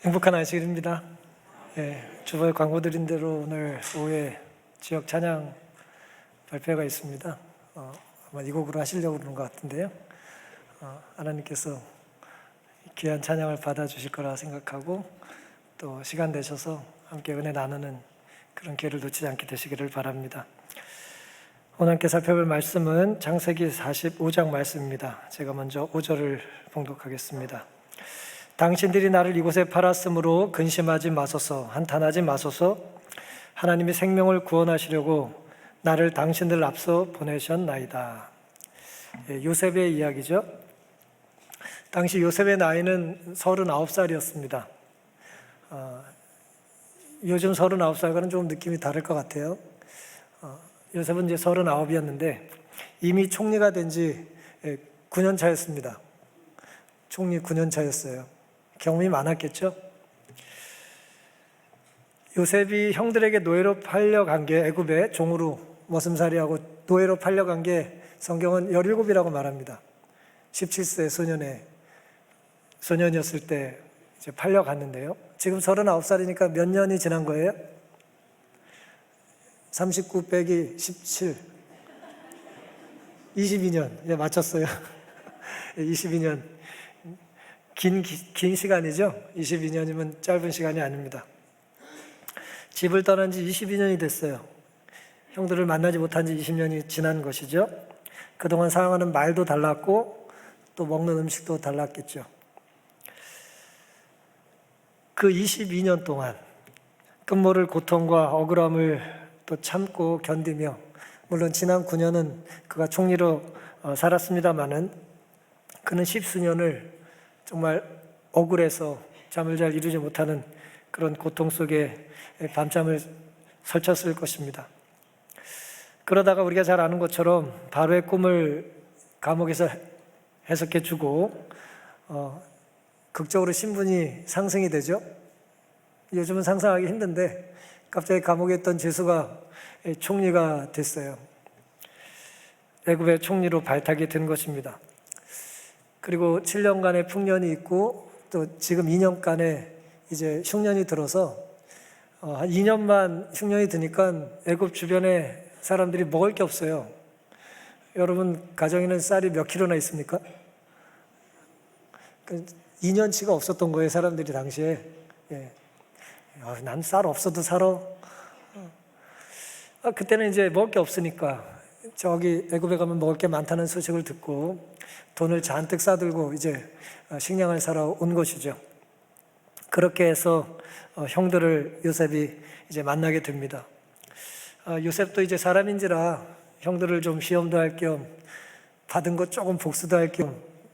행복한 안식일입니다. 주보에 광고 드린 대로 오늘 오후에 지역 찬양 발표가 있습니다. 아마 이 곡으로 하시려고 그러는 것 같은데요. 하나님께서 귀한 찬양을 받아주실 거라 생각하고 또 시간 되셔서 함께 은혜 나누는 그런 기회를 놓치지 않게 되시기를 바랍니다. 오늘 함께 살펴볼 말씀은 창세기 45장 말씀입니다. 제가 먼저 5절을 봉독하겠습니다. 당신들이 나를 이곳에 팔았으므로 근심하지 마소서, 한탄하지 마소서. 하나님이 생명을 구원하시려고 나를 당신들 앞서 보내셨나이다. 요셉의 이야기죠. 당시 요셉의 나이는 39살이었습니다. 요즘 39살과는 좀 느낌이 다를 것 같아요. 요셉은 이제 39이었는데 이미 총리가 된 지 9년 차였습니다. 총리 9년 차였어요. 경험이 많았겠죠? 요셉이 형들에게 노예로 팔려간 게 애굽에 종으로 머슴살이하고 노예로 팔려간 게 성경은 17이라고 말합니다. 17세 소년이었을 때 이제 팔려갔는데요. 지금 39살이니까 몇 년이 지난 거예요? 39 빼기 17 22년. 맞췄어요. 22년. 긴 시간이죠. 22년이면 짧은 시간이 아닙니다. 집을 떠난 지 22년이 됐어요. 형들을 만나지 못한 지 20년이 지난 것이죠. 그동안 사용하는 말도 달랐고 또 먹는 음식도 달랐겠죠. 그 22년 동안 끝모를 고통과 억울함을 또 참고 견디며, 물론 지난 9년은 그가 총리로 살았습니다마는 그는 10수년을 정말 억울해서 잠을 잘 이루지 못하는 그런 고통 속에 밤잠을 설쳤을 것입니다. 그러다가 우리가 잘 아는 것처럼 바로의 꿈을 감옥에서 해석해 주고 극적으로 신분이 상승이 되죠. 요즘은 상상하기 힘든데 갑자기 감옥에 있던 죄수가 총리가 됐어요. 애굽의 총리로 발탁이 된 것입니다. 그리고 7년간의 풍년이 있고 또 지금 2년간의 이제 흉년이 들어서 한 2년만 흉년이 드니까 애굽 주변에 사람들이 먹을 게 없어요. 여러분 가정에는 쌀이 몇 킬로나 있습니까? 2년치가 없었던 거예요, 사람들이 당시에. 난 쌀 없어도 살아. 그때는 이제 먹을 게 없으니까 저기 애굽에 가면 먹을 게 많다는 소식을 듣고 돈을 잔뜩 싸들고 이제 식량을 사러 온 것이죠. 그렇게 해서 형들을 요셉이 이제 만나게 됩니다. 요셉도 이제 사람인지라 형들을 좀 시험도 할 겸 받은 것 조금 복수도 할 겸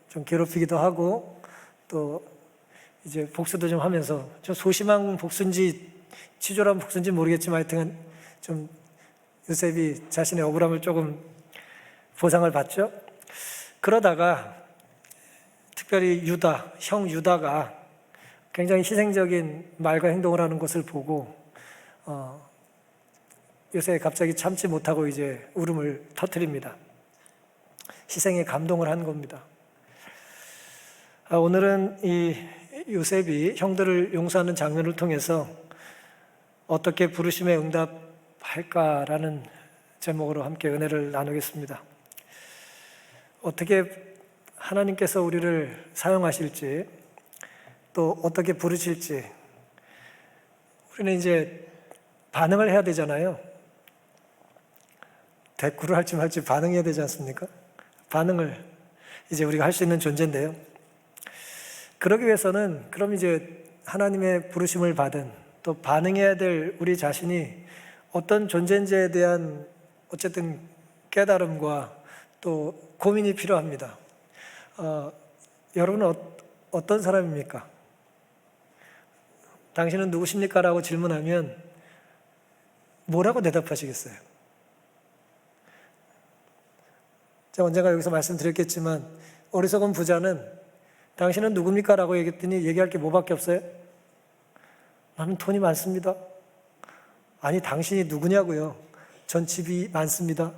좀 괴롭히기도 하고 또 이제 복수도 좀 하면서 좀 소심한 복수인지 치졸한 복수인지 모르겠지만 하여튼 좀 요셉이 자신의 억울함을 조금 보상을 받죠. 그러다가 특별히 형 유다가 굉장히 희생적인 말과 행동을 하는 것을 보고 요셉이 갑자기 참지 못하고 이제 울음을 터뜨립니다. 희생에 감동을 한 겁니다. 오늘은 이 요셉이 형들을 용서하는 장면을 통해서 어떻게 부르심에 응답할까라는 제목으로 함께 은혜를 나누겠습니다. 어떻게 하나님께서 우리를 사용하실지 또 어떻게 부르실지 우리는 이제 반응을 해야 되잖아요. 대꾸를 할지 말지 반응해야 되지 않습니까? 반응을 이제 우리가 할 수 있는 존재인데요. 그러기 위해서는 그럼 이제 하나님의 부르심을 받은 또 반응해야 될 우리 자신이 어떤 존재인지에 대한 어쨌든 깨달음과 또 고민이 필요합니다. 여러분은 어떤 사람입니까? 당신은 누구십니까? 라고 질문하면 뭐라고 대답하시겠어요? 제가 언젠가 여기서 말씀드렸겠지만 어리석은 부자는 당신은 누굽니까? 라고 얘기했더니 얘기할 게 뭐밖에 없어요? 나는 돈이 많습니다. 아니 당신이 누구냐고요? 전 집이 많습니다.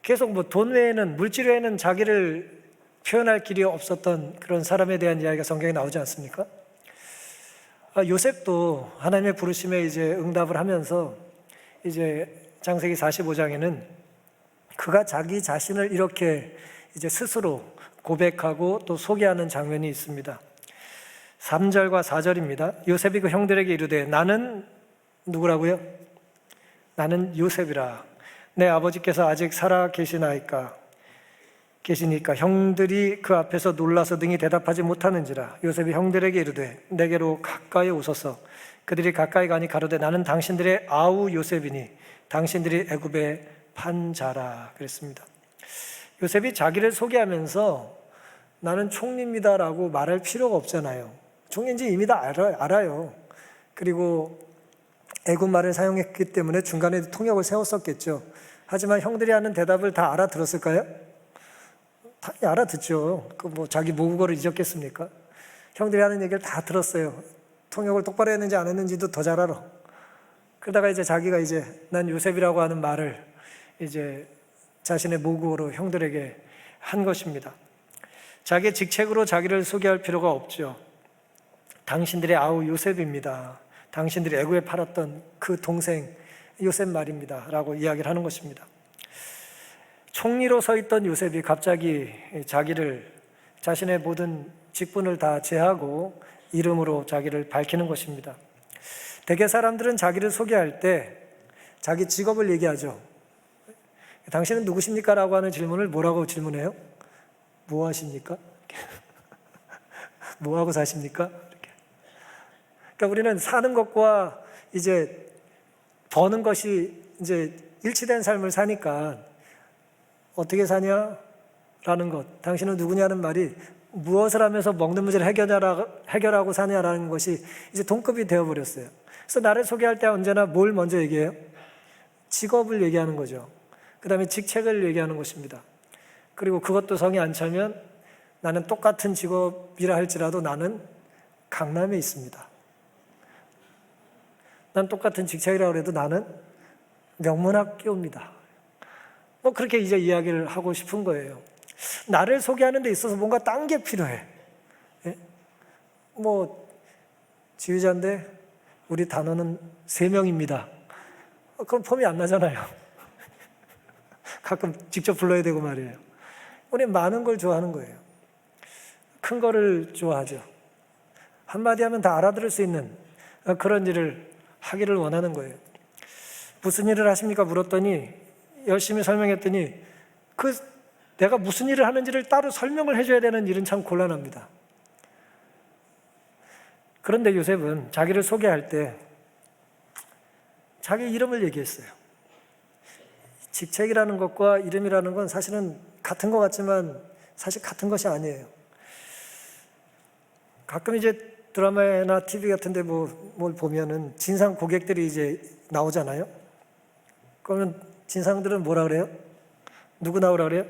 계속 뭐 돈 외에는, 물질 외에는 자기를 표현할 길이 없었던 그런 사람에 대한 이야기가 성경에 나오지 않습니까? 요셉도 하나님의 부르심에 이제 응답을 하면서 이제 창세기 45장에는 그가 자기 자신을 이렇게 이제 스스로 고백하고 또 소개하는 장면이 있습니다. 3절과 4절입니다. 요셉이 그 형들에게 이르되 나는 누구라고요? 나는 요셉이라. 내 아버지께서 아직 살아 계시니까 형들이 그 앞에서 놀라서 능히 대답하지 못하는지라. 요셉이 형들에게 이르되 내게로 가까이 오소서. 그들이 가까이 가니 가로되 나는 당신들의 아우 요셉이니 당신들이 애굽에 판 자라 그랬습니다. 요셉이 자기를 소개하면서 나는 총리입니다라고 말할 필요가 없잖아요. 총리인지 이미 다 알아요. 그리고 애굽말을 사용했기 때문에 중간에 통역을 세웠었겠죠. 하지만 형들이 하는 대답을 다 알아들었을까요? 다 알아듣죠. 자기 모국어를 잊었겠습니까? 형들이 하는 얘기를 다 들었어요. 통역을 똑바로 했는지 안 했는지도 더 잘 알아. 그러다가 이제 자기가 이제 난 요셉이라고 하는 말을 이제 자신의 모국어로 형들에게 한 것입니다. 자기의 직책으로 자기를 소개할 필요가 없죠. 당신들의 아우 요셉입니다. 당신들이 애굽에 팔았던 그 동생 요셉 말입니다. 라고 이야기를 하는 것입니다. 총리로 서 있던 요셉이 갑자기 자신의 모든 직분을 다 제하고 이름으로 자기를 밝히는 것입니다. 대개 사람들은 자기를 소개할 때 자기 직업을 얘기하죠. 당신은 누구십니까? 라고 하는 질문을 뭐라고 질문해요? 뭐 하십니까? 뭐 하고 사십니까? 이렇게. 그러니까 우리는 사는 것과 이제 버는 것이 이제 일치된 삶을 사니까 어떻게 사냐? 라는 것. 당신은 누구냐는 말이 무엇을 하면서 먹는 문제를 해결하고 사냐라는 것이 이제 동급이 되어버렸어요. 그래서 나를 소개할 때 언제나 뭘 먼저 얘기해요? 직업을 얘기하는 거죠. 그 다음에 직책을 얘기하는 것입니다. 그리고 그것도 성이 안 차면 나는 똑같은 직업이라 할지라도 나는 강남에 있습니다. 난 똑같은 직책이라고 해도 나는 명문학교입니다. 그렇게 이제 이야기를 하고 싶은 거예요. 나를 소개하는 데 있어서 뭔가 딴 게 필요해. 예? 지휘자인데 우리 단원은 3명입니다. 그럼 폼이 안 나잖아요. 가끔 직접 불러야 되고 말이에요. 우리 많은 걸 좋아하는 거예요. 큰 거를 좋아하죠. 한마디 하면 다 알아들을 수 있는 그런 일을 하기를 원하는 거예요. 무슨 일을 하십니까? 물었더니 열심히 설명했더니 내가 무슨 일을 하는지를 따로 설명을 해줘야 되는 일은 참 곤란합니다. 그런데 요셉은 자기를 소개할 때 자기 이름을 얘기했어요. 직책이라는 것과 이름이라는 건 사실은 같은 것 같지만 사실 같은 것이 아니에요. 가끔 이제 드라마나 TV 같은데 뭘 보면은 진상 고객들이 이제 나오잖아요. 그러면 진상들은 뭐라 그래요? 누구 나오라 그래요?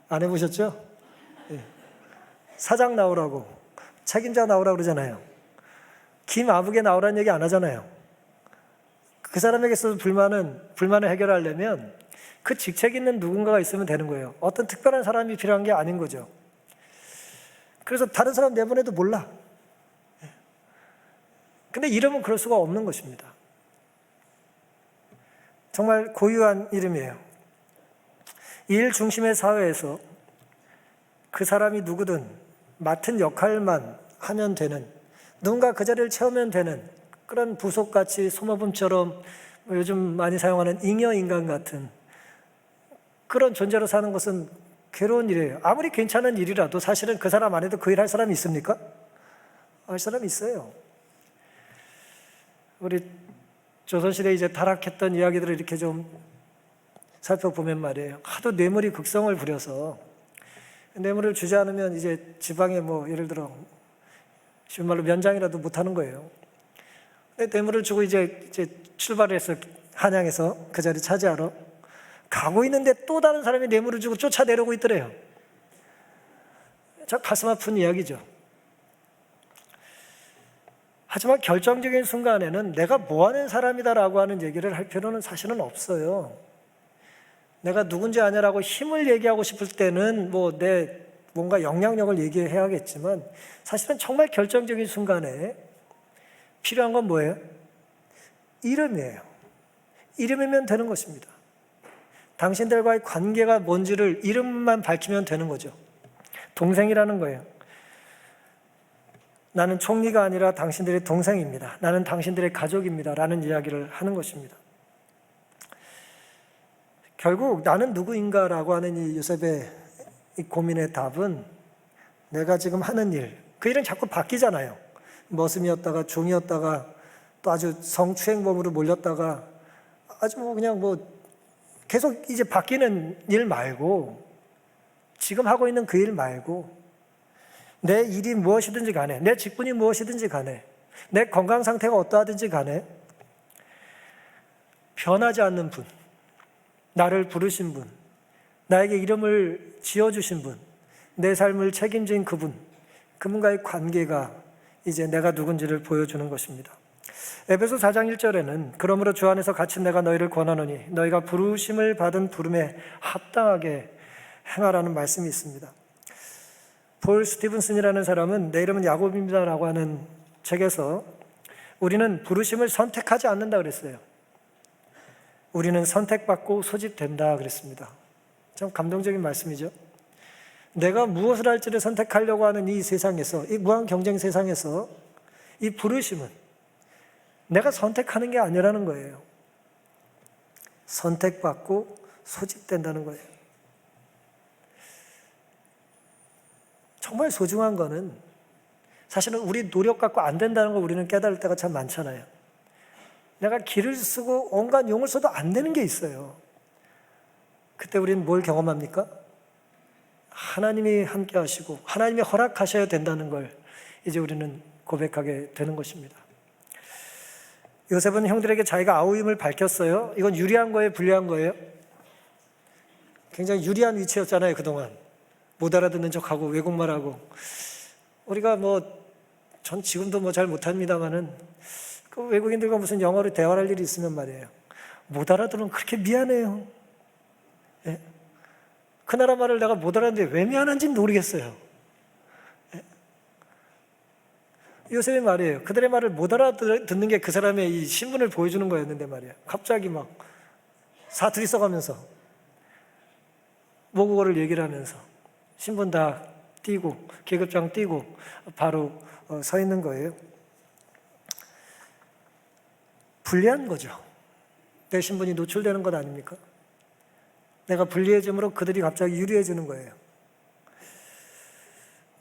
안 해보셨죠? 네. 사장 나오라고, 책임자 나오라고 그러잖아요. 김아무개 나오라는 얘기 안 하잖아요. 그 사람에게서 불만을 해결하려면 그 직책 있는 누군가가 있으면 되는 거예요. 어떤 특별한 사람이 필요한 게 아닌 거죠. 그래서 다른 사람 내보내도 몰라. 근데 이름은 그럴 수가 없는 것입니다. 정말 고유한 이름이에요. 일 중심의 사회에서 그 사람이 누구든 맡은 역할만 하면 되는, 누군가 그 자리를 채우면 되는 그런 부속같이 소모품처럼 요즘 많이 사용하는 잉여인간 같은 그런 존재로 사는 것은 괴로운 일이에요. 아무리 괜찮은 일이라도 사실은 그 사람 안에도 그 일 할 사람이 있습니까? 할 사람이 있어요. 우리 조선시대에 이제 타락했던 이야기들을 이렇게 좀 살펴보면 말이에요. 하도 뇌물이 극성을 부려서 뇌물을 주지 않으면 이제 지방에 예를 들어 쉬운 말로 면장이라도 못하는 거예요. 뇌물을 주고 이제 출발을 해서 한양에서 그 자리 차지하러 가고 있는데 또 다른 사람이 뇌물을 주고 쫓아내려고 있더래요. 참 가슴 아픈 이야기죠. 하지만 결정적인 순간에는 내가 뭐하는 사람이다라고 하는 얘기를 할 필요는 사실은 없어요. 내가 누군지 아냐라고 힘을 얘기하고 싶을 때는 내 뭔가 영향력을 얘기해야겠지만 사실은 정말 결정적인 순간에 필요한 건 뭐예요? 이름이에요. 이름이면 되는 것입니다. 당신들과의 관계가 뭔지를 이름만 밝히면 되는 거죠. 동생이라는 거예요. 나는 총리가 아니라 당신들의 동생입니다. 나는 당신들의 가족입니다. 라는 이야기를 하는 것입니다. 결국 나는 누구인가라고 하는 이 요셉의 이 고민의 답은 내가 지금 하는 일, 그 일은 자꾸 바뀌잖아요. 머슴이었다가 종이었다가 또 아주 성추행범으로 몰렸다가 아주 그냥 계속 이제 바뀌는 일 말고 지금 하고 있는 그 일 말고 내 일이 무엇이든지 간에 내 직분이 무엇이든지 간에 내 건강 상태가 어떠하든지 간에 변하지 않는 분, 나를 부르신 분, 나에게 이름을 지어주신 분, 내 삶을 책임진 그분과의 관계가 이제 내가 누군지를 보여주는 것입니다. 에베소 4장 1절에는 그러므로 주 안에서 갇힌 내가 너희를 권하노니 너희가 부르심을 받은 부름에 합당하게 행하라는 말씀이 있습니다. 폴 스티븐슨이라는 사람은 내 이름은 야곱입니다라고 하는 책에서 우리는 부르심을 선택하지 않는다 그랬어요. 우리는 선택받고 소집된다 그랬습니다. 참 감동적인 말씀이죠. 내가 무엇을 할지를 선택하려고 하는 이 세상에서, 이 무한 경쟁 세상에서 이 부르심은 내가 선택하는 게 아니라는 거예요. 선택받고 소집된다는 거예요. 정말 소중한 거는 사실은 우리 노력 갖고 안 된다는 걸 우리는 깨달을 때가 참 많잖아요. 내가 기를 쓰고 온갖 용을 써도 안 되는 게 있어요. 그때 우리는 뭘 경험합니까? 하나님이 함께 하시고 하나님이 허락하셔야 된다는 걸 이제 우리는 고백하게 되는 것입니다. 요셉은 형들에게 자기가 아우임을 밝혔어요. 이건 유리한 거예요? 불리한 거예요? 굉장히 유리한 위치였잖아요. 그동안 못 알아듣는 척하고 외국말하고 우리가 전 지금도 잘 못합니다만은 그 외국인들과 무슨 영어로 대화를 할 일이 있으면 말이에요, 못 알아들으면 그렇게 미안해요. 예? 그 나라 말을 내가 못 알아듣는데 왜 미안한지는 모르겠어요. 예? 요셉의 말이에요. 그들의 말을 못 알아듣는 게 그 사람의 이 신분을 보여주는 거였는데 말이에요. 갑자기 사투리 써가면서 모국어를 얘기를 하면서 신분 다 띄고 계급장 띄고 바로 서 있는 거예요. 불리한 거죠. 내 신분이 노출되는 것 아닙니까? 내가 불리해짐으로 그들이 갑자기 유리해지는 거예요.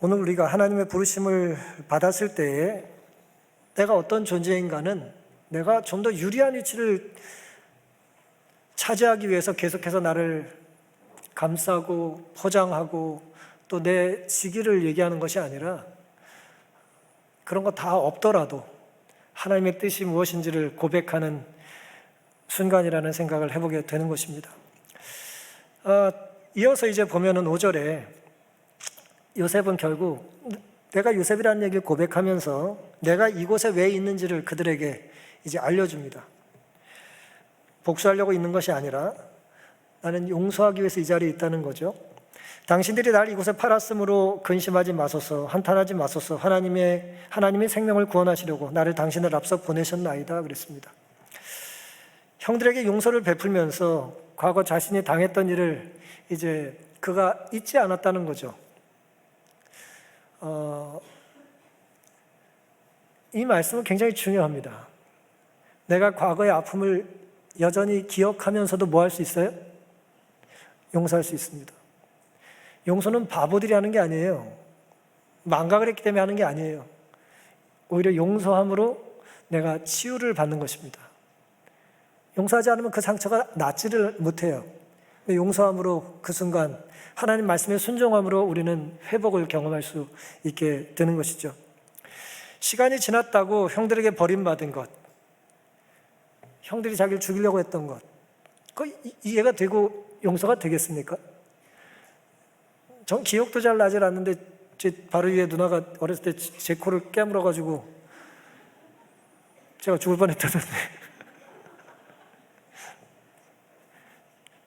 오늘 우리가 하나님의 부르심을 받았을 때에 내가 어떤 존재인가는 내가 좀 더 유리한 위치를 차지하기 위해서 계속해서 나를 감싸고 포장하고 또 내 직위를 얘기하는 것이 아니라 그런 거 다 없더라도 하나님의 뜻이 무엇인지를 고백하는 순간이라는 생각을 해보게 되는 것입니다. 이어서 이제 보면은 5절에 요셉은 결국 내가 요셉이라는 얘기를 고백하면서 내가 이곳에 왜 있는지를 그들에게 이제 알려줍니다. 복수하려고 있는 것이 아니라 나는 용서하기 위해서 이 자리에 있다는 거죠. 당신들이 날 이곳에 팔았으므로 근심하지 마소서, 한탄하지 마소서. 하나님이 생명을 구원하시려고 나를 당신을 앞서 보내셨나이다 그랬습니다. 형들에게 용서를 베풀면서 과거 자신이 당했던 일을 이제 그가 잊지 않았다는 거죠. 이 말씀은 굉장히 중요합니다. 내가 과거의 아픔을 여전히 기억하면서도 뭐 할 수 있어요? 용서할 수 있습니다. 용서는 바보들이 하는 게 아니에요. 망각을 했기 때문에 하는 게 아니에요. 오히려 용서함으로 내가 치유를 받는 것입니다. 용서하지 않으면 그 상처가 낫지를 못해요. 용서함으로 그 순간 하나님 말씀에 순종함으로 우리는 회복을 경험할 수 있게 되는 것이죠. 시간이 지났다고 형들에게 버림받은 것, 형들이 자기를 죽이려고 했던 것, 그 이해가 되고 용서가 되겠습니까? 전 기억도 잘 나질 않는데 제 바로 위에 누나가 어렸을 때 제 코를 깨물어가지고 제가 죽을 뻔했다던데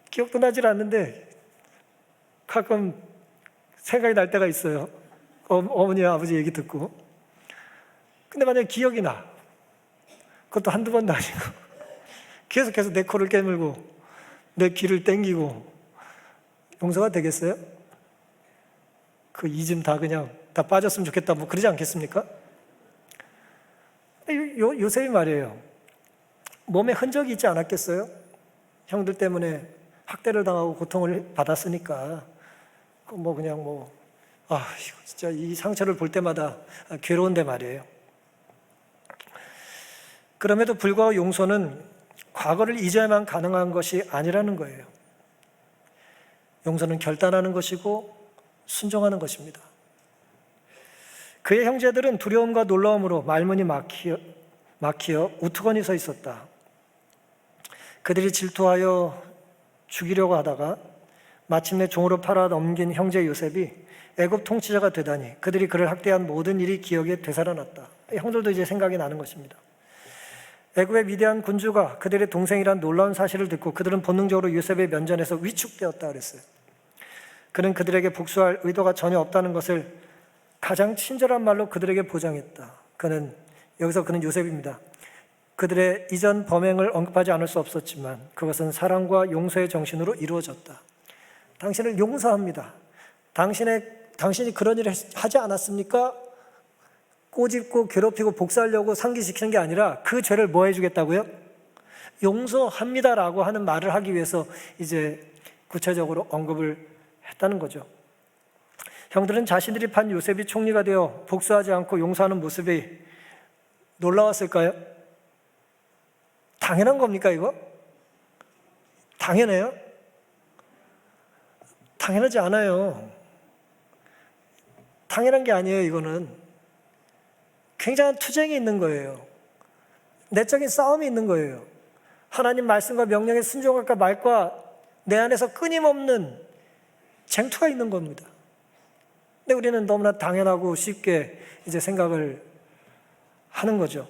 기억도 나질 않는데 가끔 생각이 날 때가 있어요. 어머니와 아버지 얘기 듣고. 근데 만약에 기억이 나. 그것도 한두 번도 아니고 계속해서 내 코를 깨물고 내 귀를 땡기고 용서가 되겠어요? 그 이즘 다 그냥 다 빠졌으면 좋겠다 뭐 그러지 않겠습니까? 요셉이 말이에요. 몸에 흔적이 있지 않았겠어요? 형들 때문에 학대를 당하고 고통을 받았으니까 뭐 그냥 이거 진짜 이 상처를 볼 때마다 괴로운데 말이에요. 그럼에도 불구하고 용서는 과거를 잊어야만 가능한 것이 아니라는 거예요. 용서는 결단하는 것이고 순종하는 것입니다. 그의 형제들은 두려움과 놀라움으로 말문이 막히어 우두커니 서 있었다. 그들이 질투하여 죽이려고 하다가 마침내 종으로 팔아 넘긴 형제 요셉이 애굽 통치자가 되다니 그들이 그를 학대한 모든 일이 기억에 되살아났다. 형들도 이제 생각이 나는 것입니다. 애굽의 위대한 군주가 그들의 동생이란 놀라운 사실을 듣고 그들은 본능적으로 요셉의 면전에서 위축되었다 그랬어요. 그는 그들에게 복수할 의도가 전혀 없다는 것을 가장 친절한 말로 그들에게 보장했다. 그는 요셉입니다. 그들의 이전 범행을 언급하지 않을 수 없었지만 그것은 사랑과 용서의 정신으로 이루어졌다. 당신을 용서합니다. 당신이 그런 일을 하지 않았습니까? 꼬집고 괴롭히고 복수하려고 상기시키는 게 아니라 그 죄를 뭐 해주겠다고요? 용서합니다라고 하는 말을 하기 위해서 이제 구체적으로 언급을 했다는 거죠. 형들은 자신들이 판 요셉이 총리가 되어 복수하지 않고 용서하는 모습이 놀라웠을까요? 당연한 겁니까 이거? 당연해요? 당연하지 않아요. 당연한 게 아니에요. 이거는 굉장한 투쟁이 있는 거예요. 내적인 싸움이 있는 거예요. 하나님 말씀과 명령에 순종할까 말까 내 안에서 끊임없는 쟁투가 있는 겁니다. 근데 우리는 너무나 당연하고 쉽게 이제 생각을 하는 거죠.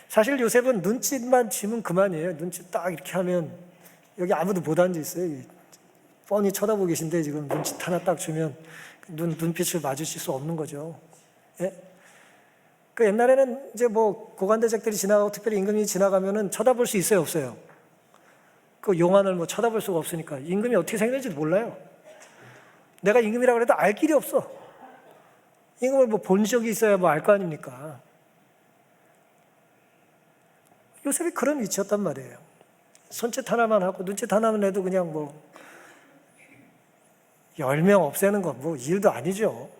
사실 요셉은 눈짓만 치면 그만이에요. 눈짓 딱 이렇게 하면 여기 아무도 못 앉아 있어요. 뻔히 쳐다보고 계신데 지금 눈짓 하나 딱 주면 눈빛을 마주칠 수 없는 거죠. 예? 그 옛날에는 이제 고관대적들이 지나가고 특별히 임금이 지나가면은 쳐다볼 수 있어요, 없어요? 그 용안을 쳐다볼 수가 없으니까 임금이 어떻게 생겼는지도 몰라요. 내가 임금이라고 해도 알 길이 없어. 임금을 본 적이 있어야 알 거 아닙니까? 요셉이 그런 위치였단 말이에요. 손짓 하나만 하고 눈짓 하나만 해도 그냥 10명 없애는 건 일도 아니죠.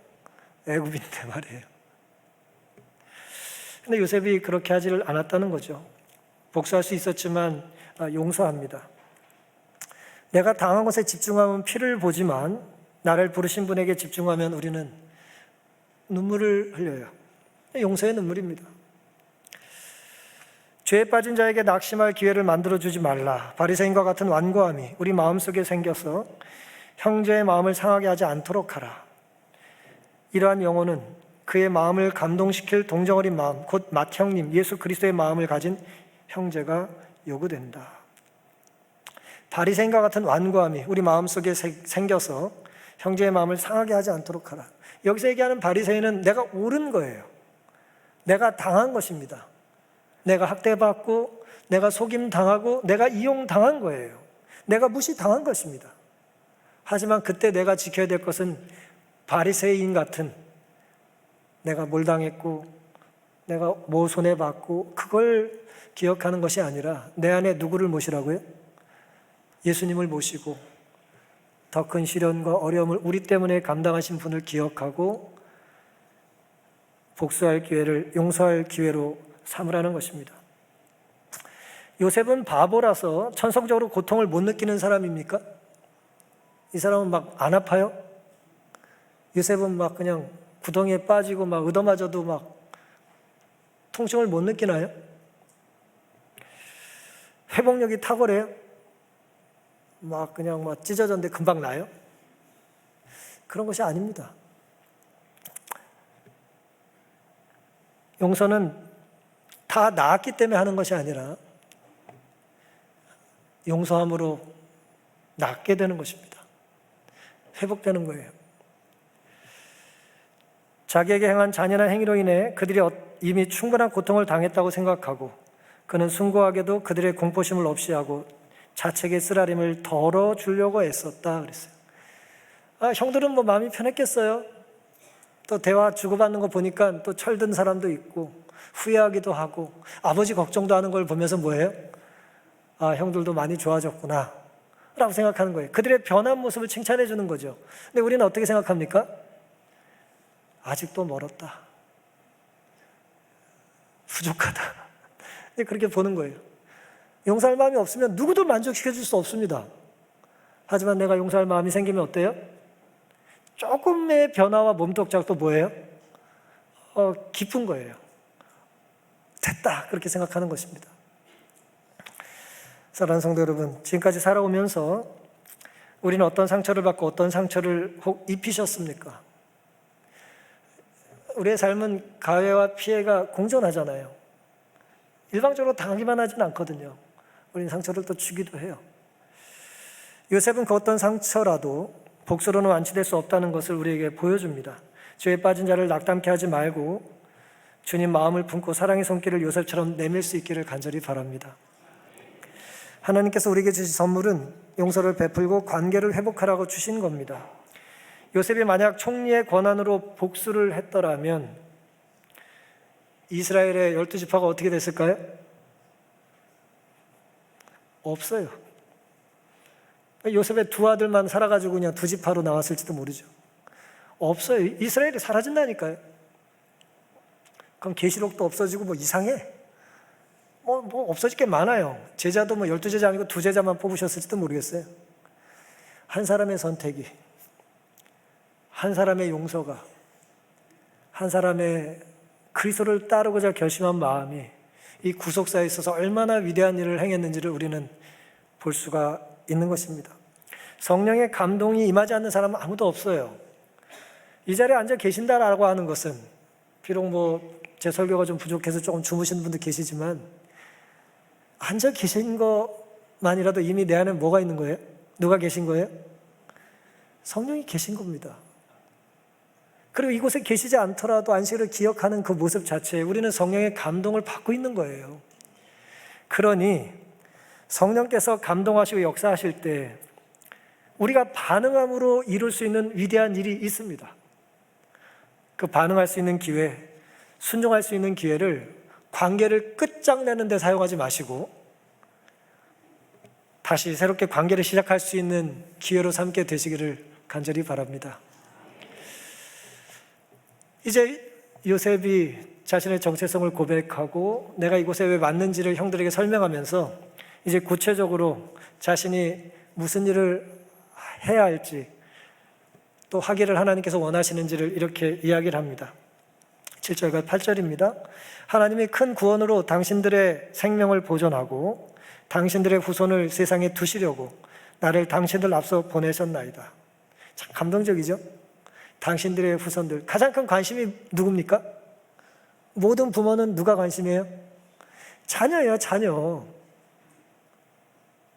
애굽인데 말이에요. 근데 요셉이 그렇게 하지를 않았다는 거죠. 복수할 수 있었지만 용서합니다. 내가 당한 것에 집중하면 피를 보지만 나를 부르신 분에게 집중하면 우리는 눈물을 흘려요. 용서의 눈물입니다. 죄에 빠진 자에게 낙심할 기회를 만들어주지 말라. 바리새인과 같은 완고함이 우리 마음속에 생겨서 형제의 마음을 상하게 하지 않도록 하라. 이러한 영혼은 그의 마음을 감동시킬 동정어린 마음, 곧 맏형님 예수 그리스도의 마음을 가진 형제가 요구된다. 바리새인과 같은 완고함이 우리 마음속에 생겨서 형제의 마음을 상하게 하지 않도록 하라. 여기서 얘기하는 바리새인은 내가 옳은 거예요. 내가 당한 것입니다. 내가 학대받고 내가 속임당하고 내가 이용당한 거예요. 내가 무시당한 것입니다. 하지만 그때 내가 지켜야 될 것은 바리새인 같은 내가 뭘 당했고 내가 뭐 손해받고 그걸 기억하는 것이 아니라 내 안에 누구를 모시라고요? 예수님을 모시고 더 큰 시련과 어려움을 우리 때문에 감당하신 분을 기억하고 복수할 기회를 용서할 기회로 삼으라는 것입니다. 요셉은 바보라서 천성적으로 고통을 못 느끼는 사람입니까? 이 사람은 안 아파요? 요셉은 그냥 구덩이에 빠지고 얻어맞아도 통증을 못 느끼나요? 회복력이 탁월해요? 그냥 찢어졌는데 금방 나요? 그런 것이 아닙니다. 용서는 다 나았기 때문에 하는 것이 아니라 용서함으로 낫게 되는 것입니다. 회복되는 거예요. 자기에게 행한 잔인한 행위로 인해 그들이 이미 충분한 고통을 당했다고 생각하고 그는 숭고하게도 그들의 공포심을 없이 하고 자책의 쓰라림을 덜어주려고 애썼다 그랬어요. 형들은 뭐 마음이 편했겠어요. 또 대화 주고받는 거 보니까 또 철든 사람도 있고 후회하기도 하고 아버지 걱정도 하는 걸 보면서 뭐예요? 형들도 많이 좋아졌구나 라고 생각하는 거예요. 그들의 변한 모습을 칭찬해 주는 거죠. 근데 우리는 어떻게 생각합니까? 아직도 멀었다, 부족하다, 그렇게 보는 거예요. 용서할 마음이 없으면 누구도 만족시켜 줄 수 없습니다. 하지만 내가 용서할 마음이 생기면 어때요? 조금의 변화와 몸독작도 뭐예요? 기쁜 거예요. 됐다, 그렇게 생각하는 것입니다. 사랑하는 성도 여러분, 지금까지 살아오면서 우리는 어떤 상처를 받고 어떤 상처를 혹 입히셨습니까? 우리의 삶은 가해와 피해가 공존하잖아요. 일방적으로 당하기만 하진 않거든요. 우리는 상처를 또 주기도 해요. 요셉은 그 어떤 상처라도 복수로는 완치될 수 없다는 것을 우리에게 보여줍니다. 죄에 빠진 자를 낙담케 하지 말고 주님 마음을 품고 사랑의 손길을 요셉처럼 내밀 수 있기를 간절히 바랍니다. 하나님께서 우리에게 주신 선물은 용서를 베풀고 관계를 회복하라고 주신 겁니다. 요셉이 만약 총리의 권한으로 복수를 했더라면 이스라엘의 12지파가 어떻게 됐을까요? 없어요. 요셉의 두 아들만 살아가지고 그냥 두 지파로 나왔을지도 모르죠. 없어요. 이스라엘이 사라진다니까요. 그럼 계시록도 없어지고 뭐 이상해. 뭐 없어질 게 많아요. 제자도 뭐 12제자 아니고 2제자만 뽑으셨을지도 모르겠어요. 한 사람의 선택이, 한 사람의 용서가, 한 사람의 그리스도를 따르고자 결심한 마음이 이 구속사에 있어서 얼마나 위대한 일을 행했는지를 우리는 볼 수가 있는 것입니다. 성령의 감동이 임하지 않는 사람은 아무도 없어요. 이 자리에 앉아 계신다라고 하는 것은 비록 제 설교가 좀 부족해서 조금 주무시는 분도 계시지만 앉아 계신 것만이라도 이미 내 안에 뭐가 있는 거예요? 누가 계신 거예요? 성령이 계신 겁니다. 그리고 이곳에 계시지 않더라도 안식일을 기억하는 그 모습 자체에 우리는 성령의 감동을 받고 있는 거예요. 그러니 성령께서 감동하시고 역사하실 때 우리가 반응함으로 이룰 수 있는 위대한 일이 있습니다. 그 반응할 수 있는 기회, 순종할 수 있는 기회를 관계를 끝장내는 데 사용하지 마시고 다시 새롭게 관계를 시작할 수 있는 기회로 삼게 되시기를 간절히 바랍니다. 이제 요셉이 자신의 정체성을 고백하고 내가 이곳에 왜 왔는지를 형들에게 설명하면서 이제 구체적으로 자신이 무슨 일을 해야 할지 또 하기를 하나님께서 원하시는지를 이렇게 이야기를 합니다. 7절과 8절입니다. 하나님이 큰 구원으로 당신들의 생명을 보존하고 당신들의 후손을 세상에 두시려고 나를 당신들 앞서 보내셨나이다. 참 감동적이죠? 당신들의 후손들. 가장 큰 관심이 누굽니까? 모든 부모는 누가 관심이에요? 자녀예요, 자녀.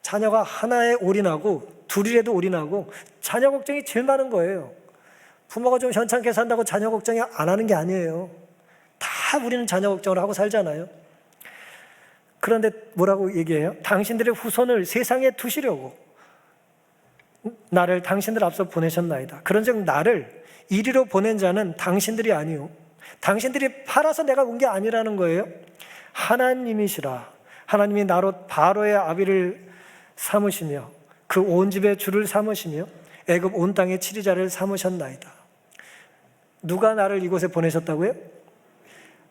자녀가 하나에 올인하고 둘이라도 올인하고 자녀 걱정이 제일 많은 거예요. 부모가 좀 현찮게 산다고 자녀 걱정이 안 하는 게 아니에요. 다 우리는 자녀 걱정을 하고 살잖아요. 그런데 뭐라고 얘기해요? 당신들의 후손을 세상에 두시려고 나를 당신들 앞서 보내셨나이다. 그런즉 나를 이리로 보낸 자는 당신들이 아니요 당신들이 팔아서 내가 온 게 아니라는 거예요. 하나님이시라. 하나님이 나로 바로의 아비를 삼으시며 그 온 집의 주를 삼으시며 애굽 온 땅의 치리자를 삼으셨나이다. 누가 나를 이곳에 보내셨다고요?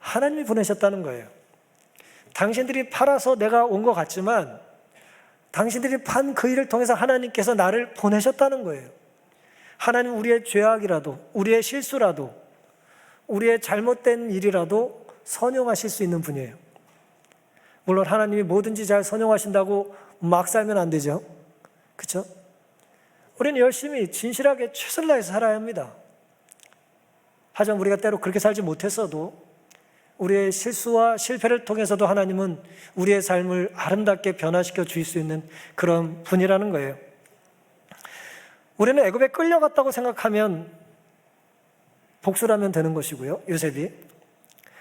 하나님이 보내셨다는 거예요. 당신들이 팔아서 내가 온 것 같지만 당신들이 판 그 일을 통해서 하나님께서 나를 보내셨다는 거예요. 하나님 우리의 죄악이라도 우리의 실수라도 우리의 잘못된 일이라도 선용하실 수 있는 분이에요. 물론 하나님이 뭐든지 잘 선용하신다고 막 살면 안 되죠. 그렇죠? 우리는 열심히 진실하게 최선을 다해서 살아야 합니다. 하지만 우리가 때로 그렇게 살지 못했어도 우리의 실수와 실패를 통해서도 하나님은 우리의 삶을 아름답게 변화시켜 주실 수 있는 그런 분이라는 거예요. 우리는 애굽에 끌려갔다고 생각하면 복수를 하면 되는 것이고요. 요셉이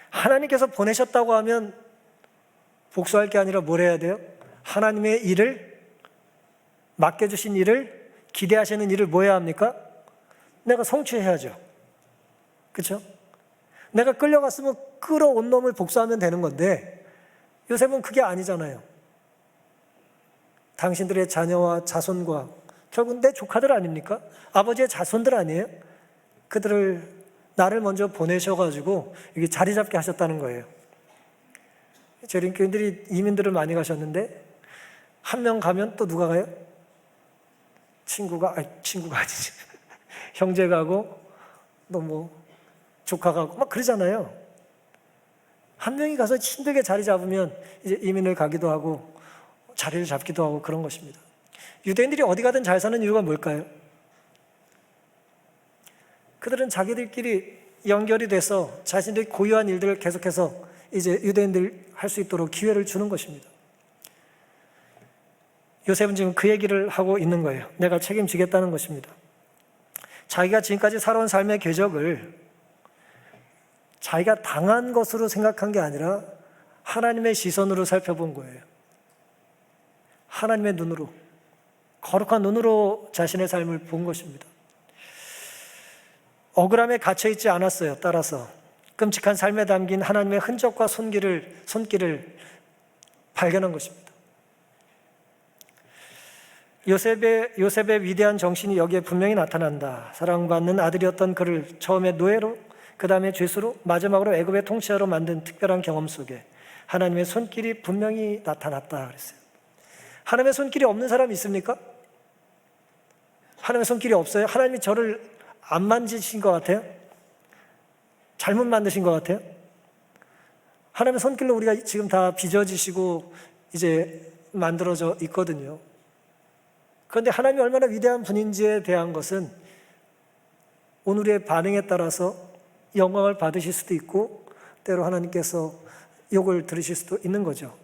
하나님께서 보내셨다고 하면 복수할 게 아니라 뭘 해야 돼요? 하나님의 일을, 맡겨주신 일을, 기대하시는 일을 뭐 해야 합니까? 내가 성취해야죠. 그렇죠? 내가 끌려갔으면 끌어온 놈을 복수하면 되는 건데 요셉은 그게 아니잖아요. 당신들의 자녀와 자손과 결국 내 조카들 아닙니까? 아버지의 자손들 아니에요? 그들을 나를 먼저 보내셔가지고 이게 자리 잡게 하셨다는 거예요. 저희 교인들이 이민들을 많이 가셨는데 한 명 가면 또 누가 가요? 친구가 아니지. 형제 가고 또 뭐 조카 가고 막 그러잖아요. 한 명이 가서 힘들게 자리 잡으면 이제 이민을 가기도 하고 자리를 잡기도 하고 그런 것입니다. 유대인들이 어디 가든 잘 사는 이유가 뭘까요? 그들은 자기들끼리 연결이 돼서 자신들이 고유한 일들을 계속해서 이제 유대인들 할 수 있도록 기회를 주는 것입니다. 요셉은 지금 그 얘기를 하고 있는 거예요. 내가 책임지겠다는 것입니다. 자기가 지금까지 살아온 삶의 궤적을 자기가 당한 것으로 생각한 게 아니라 하나님의 시선으로 살펴본 거예요. 하나님의 눈으로, 거룩한 눈으로 자신의 삶을 본 것입니다. 억울함에 갇혀있지 않았어요. 따라서 끔찍한 삶에 담긴 하나님의 흔적과 손길을 발견한 것입니다. 요셉의 위대한 정신이 여기에 분명히 나타난다. 사랑받는 아들이었던 그를 처음에 노예로, 그 다음에 죄수로, 마지막으로 애굽의 통치자로 만든 특별한 경험 속에 하나님의 손길이 분명히 나타났다 그랬어요. 하나님의 손길이 없는 사람이 있습니까? 하나님의 손길이 없어요? 하나님이 저를 안 만지신 것 같아요? 잘못 만드신 것 같아요? 하나님의 손길로 우리가 지금 다 빚어지시고 이제 만들어져 있거든요. 그런데 하나님이 얼마나 위대한 분인지에 대한 것은 오늘의 반응에 따라서 영광을 받으실 수도 있고 때로 하나님께서 욕을 들으실 수도 있는 거죠.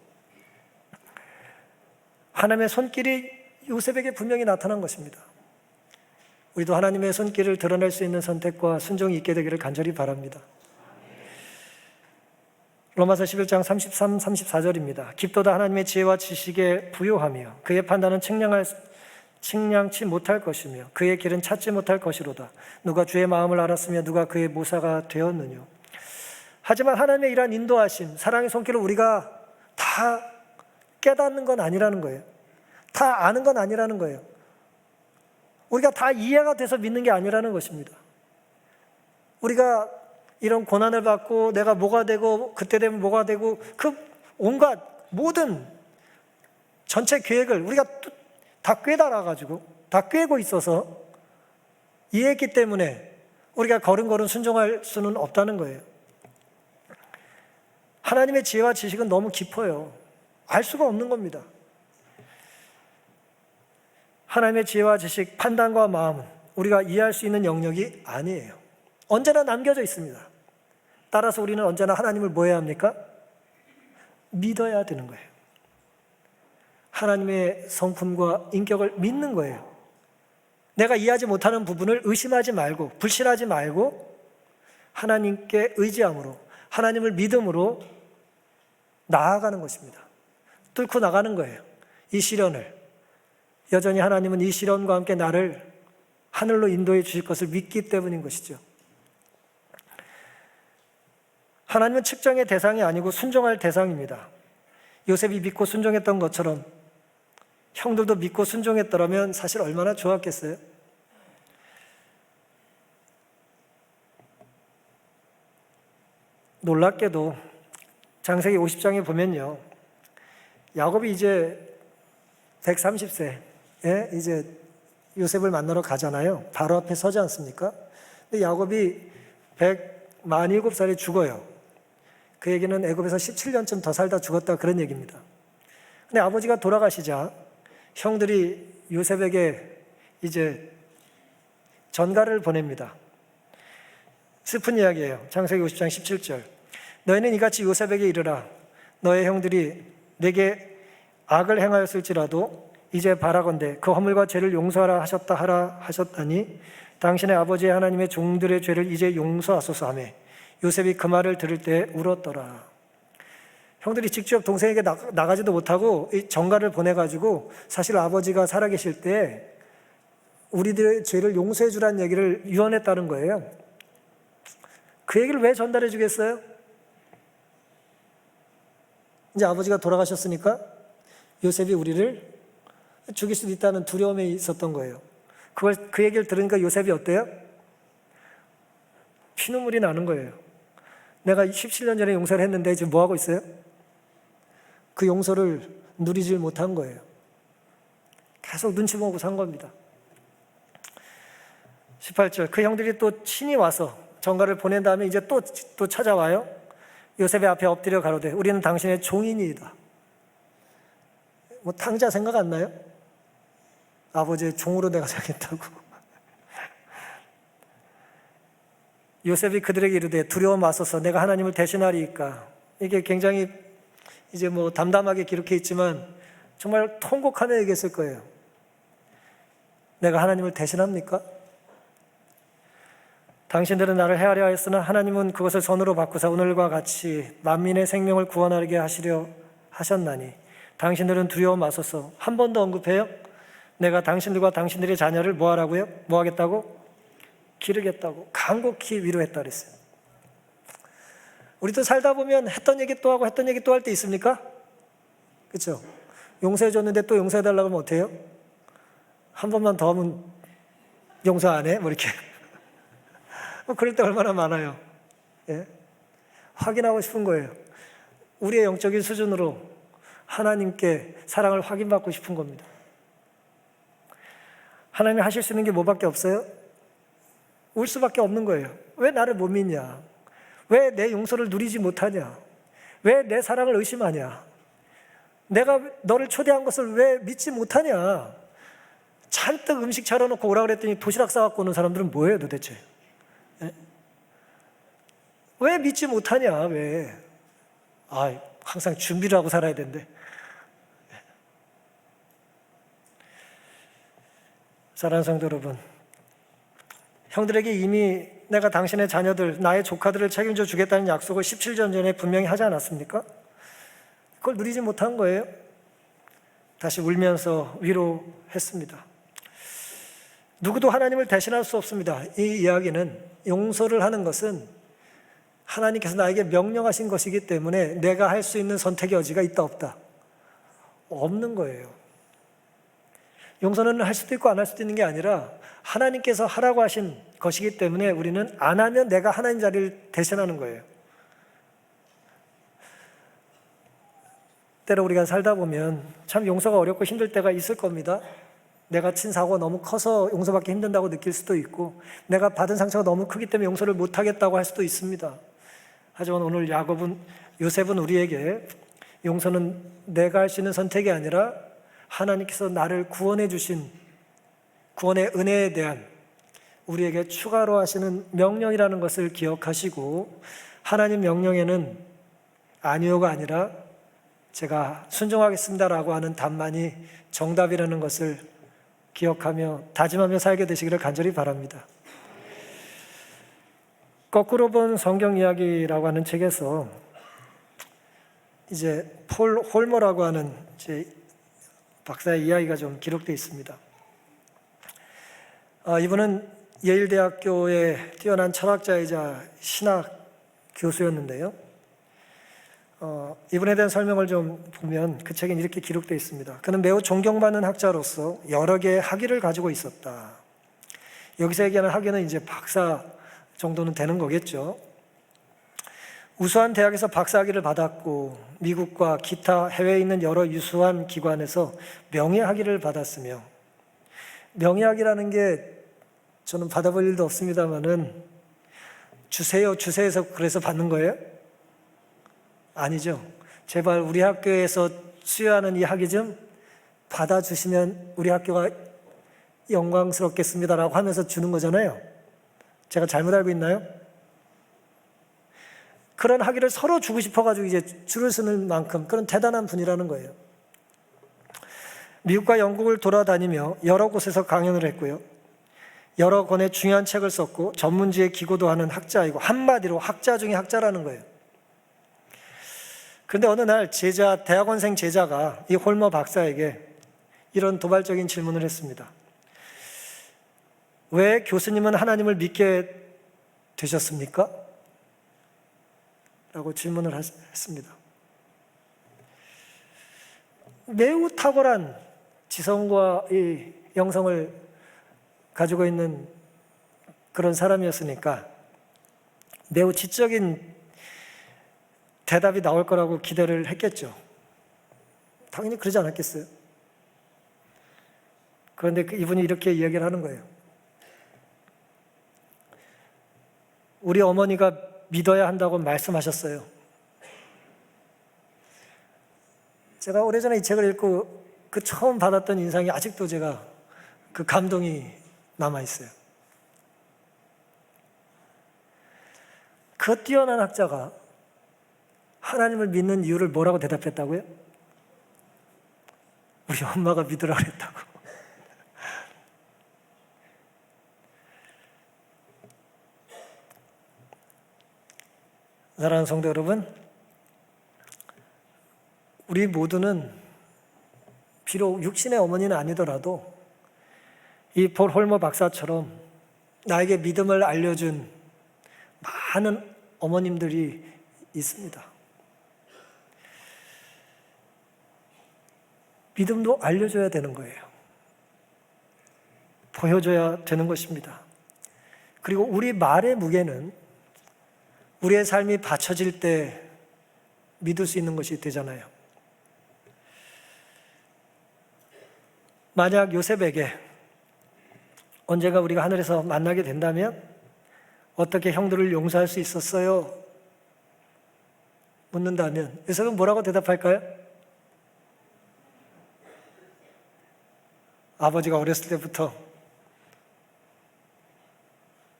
하나님의 손길이 요셉에게 분명히 나타난 것입니다. 우리도 하나님의 손길을 드러낼 수 있는 선택과 순종이 있게 되기를 간절히 바랍니다. 로마서 11장 33, 34절입니다. 깊도다 하나님의 지혜와 지식에 부요하며 그의 판단은 측량치 못할 것이며 그의 길은 찾지 못할 것이로다. 누가 주의 마음을 알았으며 누가 그의 모사가 되었느냐. 하지만 하나님의 이러한 인도하심, 사랑의 손길을 우리가 다 깨닫는 건 아니라는 거예요. 다 아는 건 아니라는 거예요. 우리가 다 이해가 돼서 믿는 게 아니라는 것입니다. 우리가 이런 고난을 받고 내가 뭐가 되고 그때 되면 뭐가 되고 그 온갖 모든 전체 계획을 우리가 다 꿰달아가지고 다 꿰고 있어서 이해했기 때문에 우리가 걸음걸음 순종할 수는 없다는 거예요. 하나님의 지혜와 지식은 너무 깊어요. 알 수가 없는 겁니다. 하나님의 지혜와 지식, 판단과 마음은 우리가 이해할 수 있는 영역이 아니에요. 언제나 남겨져 있습니다. 따라서 우리는 언제나 하나님을 뭐 해야 합니까? 믿어야 되는 거예요. 하나님의 성품과 인격을 믿는 거예요. 내가 이해하지 못하는 부분을 의심하지 말고 불신하지 말고 하나님께 의지함으로 하나님을 믿음으로 나아가는 것입니다. 뚫고 나가는 거예요. 이 시련을 여전히 하나님은 이 시련과 함께 나를 하늘로 인도해 주실 것을 믿기 때문인 것이죠. 하나님은 측정의 대상이 아니고 순종할 대상입니다. 요셉이 믿고 순종했던 것처럼 형들도 믿고 순종했더라면 사실 얼마나 좋았겠어요? 놀랍게도 창세기 50장에 보면요, 야곱이 이제 130세에 이제 요셉을 만나러 가잖아요. 바로 앞에 서지 않습니까? 근데 야곱이 147살에 죽어요. 그 얘기는 애굽에서 17년쯤 더 살다 죽었다 그런 얘기입니다. 근데 아버지가 돌아가시자 형들이 요셉에게 이제 전가를 보냅니다. 슬픈 이야기예요. 창세기 50장 17절. 너희는 이같이 요셉에게 이르라. 너의 형들이 내게 악을 행하였을지라도 이제 바라건대 그 허물과 죄를 용서하라 하셨다 하라 하셨다니 당신의 아버지의 하나님의 종들의 죄를 이제 용서하소서 하며 요셉이 그 말을 들을 때 울었더라. 형들이 직접 동생에게 나가지도 못하고 이 전가를 보내가지고 사실 아버지가 살아계실 때 우리들의 죄를 용서해 주라는 얘기를 유언했다는 거예요. 그 얘기를 왜 전달해 주겠어요? 이제 아버지가 돌아가셨으니까 요셉이 우리를 죽일 수도 있다는 두려움이 있었던 거예요. 그 얘기를 들으니까 요셉이 어때요? 피눈물이 나는 거예요. 내가 17년 전에 용서를 했는데 지금 뭐 하고 있어요? 그 용서를 누리질 못한 거예요. 계속 눈치 보고 산 겁니다. 18절, 그 형들이 또 친히 와서 전가를 보낸 다음에 이제 또 찾아와요. 요셉의 앞에 엎드려 가로되 우리는 당신의 종이니이다. 뭐 탕자 생각 안 나요? 아버지의 종으로 내가 살겠다고. 요셉이 그들에게 이르되 두려워 마소서 내가 하나님을 대신하리이까. 이게 굉장히 이제 뭐 담담하게 기록해 있지만 정말 통곡하며 얘기했을 거예요. 내가 하나님을 대신합니까? 당신들은 나를 해하려 하였으나 하나님은 그것을 선으로 바꾸사 오늘과 같이 만민의 생명을 구원하게 하시려 하셨나니 당신들은 두려워 마소서. 한 번 더 언급해요. 내가 당신들과 당신들의 자녀를 뭐 하라고요? 뭐 하겠다고? 기르겠다고 간곡히 위로했다 그랬어요. 우리도 살다 보면 했던 얘기 또 하고 했던 얘기 또 할 때 있습니까? 그렇죠? 용서해 줬는데 또 용서해 달라고 하면 어때요? 한 번만 더 하면 용서 안 해? 뭐 이렇게. 그럴 때 얼마나 많아요. 예? 확인하고 싶은 거예요. 우리의 영적인 수준으로 하나님께 사랑을 확인받고 싶은 겁니다. 하나님이 하실 수 있는 게 뭐밖에 없어요? 울 수밖에 없는 거예요. 왜 나를 못 믿냐? 왜 내 용서를 누리지 못하냐? 왜 내 사랑을 의심하냐? 내가 너를 초대한 것을 왜 믿지 못하냐? 잔뜩 음식 차려놓고 오라 그랬더니 도시락 싸갖고 오는 사람들은 뭐예요 도대체? 예? 왜 믿지 못하냐? 왜? 항상 준비를 하고 살아야 되는데. 사랑하는 성도 여러분, 형들에게 이미 내가 당신의 자녀들, 나의 조카들을 책임져 주겠다는 약속을 17년 전에 분명히 하지 않았습니까? 그걸 누리지 못한 거예요. 다시 울면서 위로했습니다. 누구도 하나님을 대신할 수 없습니다. 이 이야기는 용서를 하는 것은 하나님께서 나에게 명령하신 것이기 때문에 내가 할 수 있는 선택의 여지가 있다 없다? 없는 거예요. 용서는 할 수도 있고 안 할 수도 있는 게 아니라 하나님께서 하라고 하신 것이기 때문에 우리는 안 하면 내가 하나님 자리를 대신하는 거예요. 때로 우리가 살다 보면 참 용서가 어렵고 힘들 때가 있을 겁니다. 내가 친 사고가 너무 커서 용서받기 힘든다고 느낄 수도 있고 내가 받은 상처가 너무 크기 때문에 용서를 못하겠다고 할 수도 있습니다. 하지만 오늘 요셉은 우리에게 용서는 내가 할 수 있는 선택이 아니라 하나님께서 나를 구원해 주신 구원의 은혜에 대한 우리에게 추가로 하시는 명령이라는 것을 기억하시고 하나님 명령에는 아니요가 아니라 제가 순종하겠습니다라고 하는 답만이 정답이라는 것을 기억하며 다짐하며 살게 되시기를 간절히 바랍니다. 거꾸로 본 성경 이야기라고 하는 책에서 이제 폴 홀머라고 하는 제 박사의 이야기가 좀 기록되어 있습니다. 이분은 예일대학교의 뛰어난 철학자이자 신학 교수였는데요. 이분에 대한 설명을 좀 보면 그 책엔 이렇게 기록되어 있습니다. 그는 매우 존경받는 학자로서 여러 개의 학위를 가지고 있었다. 여기서 얘기하는 학위는 이제 박사 정도는 되는 거겠죠. 우수한 대학에서 박사학위를 받았고 미국과 기타 해외에 있는 여러 유수한 기관에서 명예학위를 받았으며 명예학위라는 게 저는 받아볼 일도 없습니다만은 주세에서 그래서 받는 거예요? 아니죠. 제발 우리 학교에서 수여하는 이 학위 좀 받아주시면 우리 학교가 영광스럽겠습니다라고 하면서 주는 거잖아요. 제가 잘못 알고 있나요? 그런 학위를 서로 주고 싶어가지고 이제 줄을 서는 만큼 그런 대단한 분이라는 거예요. 미국과 영국을 돌아다니며 여러 곳에서 강연을 했고요. 여러 권의 중요한 책을 썼고 전문지에 기고도 하는 학자이고 한마디로 학자 중에 학자라는 거예요. 그런데 어느 날 대학원생 제자가 이 홀머 박사에게 이런 도발적인 질문을 했습니다. 왜 교수님은 하나님을 믿게 되셨습니까? 라고 질문을 했습니다. 매우 탁월한 지성과 이 영성을 가지고 있는 그런 사람이었으니까 매우 지적인 대답이 나올 거라고 기대를 했겠죠. 당연히 그러지 않았겠어요? 그런데 이분이 이렇게 이야기를 하는 거예요. 우리 어머니가 믿어야 한다고 말씀하셨어요. 제가 오래전에 이 책을 읽고 그 처음 받았던 인상이 아직도 제가 그 감동이 남아있어요. 그 뛰어난 학자가 하나님을 믿는 이유를 뭐라고 대답했다고요? 우리 엄마가 믿으라고 했다고. 사랑하는 성도 여러분, 우리 모두는 비록 육신의 어머니는 아니더라도 이 폴 홀머 박사처럼 나에게 믿음을 알려준 많은 어머님들이 있습니다. 믿음도 알려줘야 되는 거예요. 보여줘야 되는 것입니다. 그리고 우리 말의 무게는 우리의 삶이 받쳐질 때 믿을 수 있는 것이 되잖아요. 만약 요셉에게 언젠가 우리가 하늘에서 만나게 된다면 어떻게 형들을 용서할 수 있었어요? 묻는다면 요셉은 뭐라고 대답할까요? 아버지가 어렸을 때부터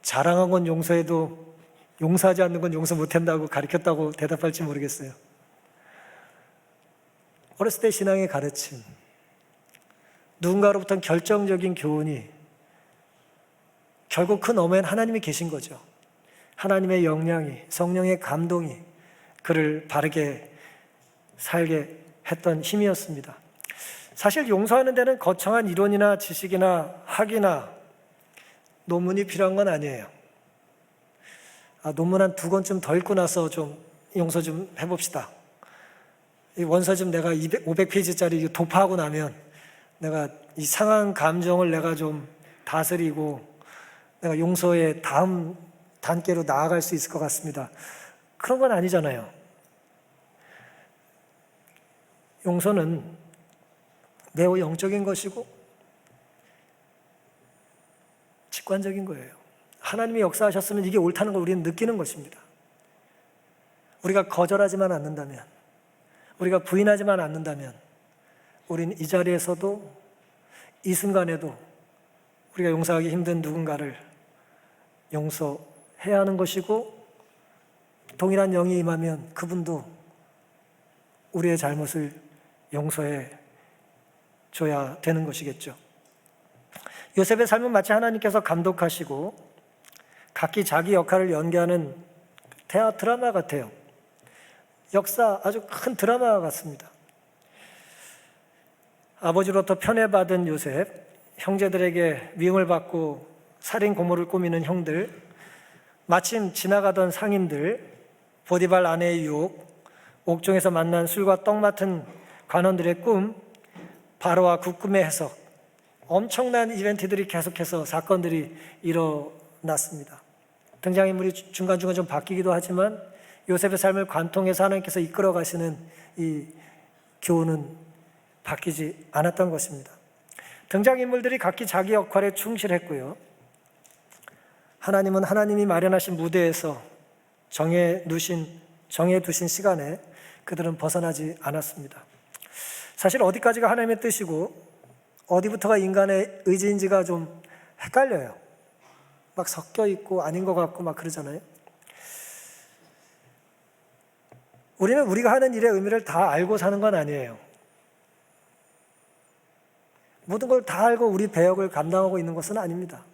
자랑한 건 용서해도 용서하지 않는 건 용서 못한다고 가르쳤다고 대답할지 모르겠어요. 어렸을 때 신앙의 가르침, 누군가로부터 결정적인 교훈이 결국 그 너머엔 하나님이 계신 거죠. 하나님의 영향이, 성령의 감동이 그를 바르게 살게 했던 힘이었습니다. 사실 용서하는 데는 거창한 이론이나 지식이나 학이나 논문이 필요한 건 아니에요. 논문 한 2권쯤 더 읽고 나서 좀 용서 좀 해봅시다. 이 원서 좀 내가 500페이지짜리 도파하고 나면 내가 이 상한 감정을 내가 좀 다스리고 내가 용서의 다음 단계로 나아갈 수 있을 것 같습니다. 그런 건 아니잖아요. 용서는 매우 영적인 것이고 직관적인 거예요. 하나님이 역사하셨으면 이게 옳다는 걸 우리는 느끼는 것입니다. 우리가 거절하지만 않는다면, 우리가 부인하지만 않는다면 우리는 이 자리에서도 이 순간에도 우리가 용서하기 힘든 누군가를 용서해야 하는 것이고, 동일한 영이 임하면 그분도 우리의 잘못을 용서해 줘야 되는 것이겠죠. 요셉의 삶은 마치 하나님께서 감독하시고 각기 자기 역할을 연기하는 대화 드라마 같아요. 역사 아주 큰 드라마 같습니다. 아버지로부터 편애받은 요셉, 형제들에게 미움을 받고 살인 고모를 꾸미는 형들, 마침 지나가던 상인들, 보디발 아내의 유혹, 옥중에서 만난 술과 떡 맡은 관원들의 꿈, 바로와 그 꿈의 해석, 엄청난 이벤트들이 계속해서 사건들이 일어났습니다. 등장인물이 중간중간 좀 바뀌기도 하지만 요셉의 삶을 관통해서 하나님께서 이끌어 가시는 이 교훈은 바뀌지 않았던 것입니다. 등장인물들이 각기 자기 역할에 충실했고요. 하나님은 하나님이 마련하신 무대에서 정해 두신 시간에 그들은 벗어나지 않았습니다. 사실 어디까지가 하나님의 뜻이고 어디부터가 인간의 의지인지가 좀 헷갈려요. 막 섞여 있고 아닌 것 같고 막 그러잖아요. 우리는 우리가 하는 일의 의미를 다 알고 사는 건 아니에요. 모든 걸 다 알고 우리 배역을 감당하고 있는 것은 아닙니다.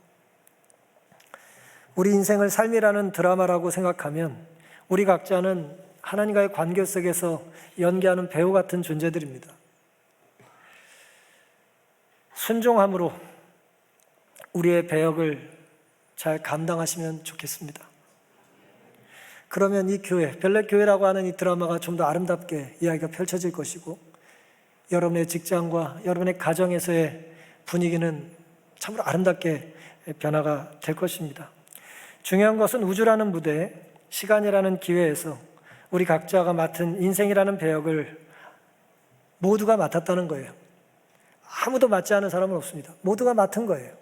우리 인생을 삶이라는 드라마라고 생각하면 우리 각자는 하나님과의 관계 속에서 연기하는 배우 같은 존재들입니다. 순종함으로 우리의 배역을 잘 감당하시면 좋겠습니다. 그러면 이 교회, 별내교회라고 하는 이 드라마가 좀 더 아름답게 이야기가 펼쳐질 것이고, 여러분의 직장과 여러분의 가정에서의 분위기는 참으로 아름답게 변화가 될 것입니다. 중요한 것은 우주라는 무대, 시간이라는 기회에서 우리 각자가 맡은 인생이라는 배역을 모두가 맡았다는 거예요. 아무도 맡지 않은 사람은 없습니다. 모두가 맡은 거예요.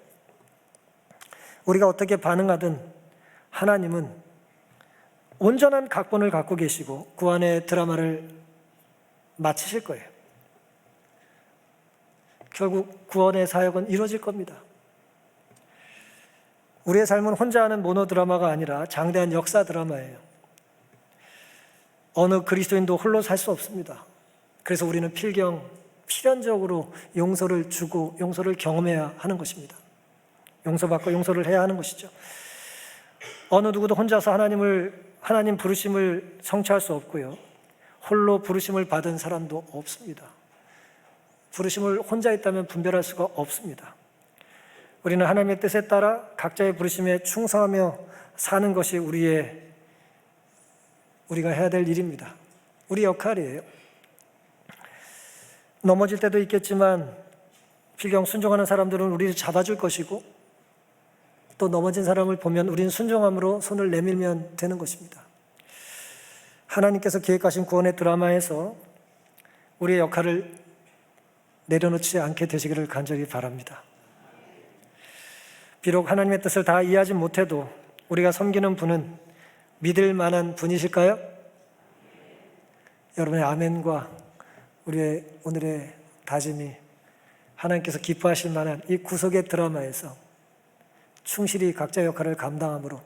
우리가 어떻게 반응하든 하나님은 온전한 각본을 갖고 계시고 구원의 드라마를 마치실 거예요. 결국 구원의 사역은 이루어질 겁니다. 우리의 삶은 혼자 하는 모노 드라마가 아니라 장대한 역사 드라마예요. 어느 그리스도인도 홀로 살 수 없습니다. 그래서 우리는 필연적으로 용서를 주고 용서를 경험해야 하는 것입니다. 용서받고 용서를 해야 하는 것이죠. 어느 누구도 혼자서 하나님 부르심을 성취할 수 없고요. 홀로 부르심을 받은 사람도 없습니다. 부르심을 혼자 있다면 분별할 수가 없습니다. 우리는 하나님의 뜻에 따라 각자의 부르심에 충성하며 사는 것이 우리가 해야 될 일입니다. 우리 역할이에요. 넘어질 때도 있겠지만 필경 순종하는 사람들은 우리를 잡아줄 것이고, 또 넘어진 사람을 보면 우리는 순종함으로 손을 내밀면 되는 것입니다. 하나님께서 계획하신 구원의 드라마에서 우리의 역할을 내려놓지 않게 되시기를 간절히 바랍니다. 비록 하나님의 뜻을 다 이해하지 못해도 우리가 섬기는 분은 믿을 만한 분이실까요? 여러분의 아멘과 우리의 오늘의 다짐이 하나님께서 기뻐하실 만한 이 구속의 드라마에서 충실히 각자 역할을 감당함으로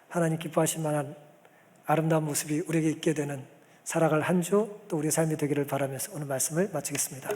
하나님 기뻐하실 만한 아름다운 모습이 우리에게 있게 되는 살아갈 한 주 또 우리의 삶이 되기를 바라면서 오늘 말씀을 마치겠습니다.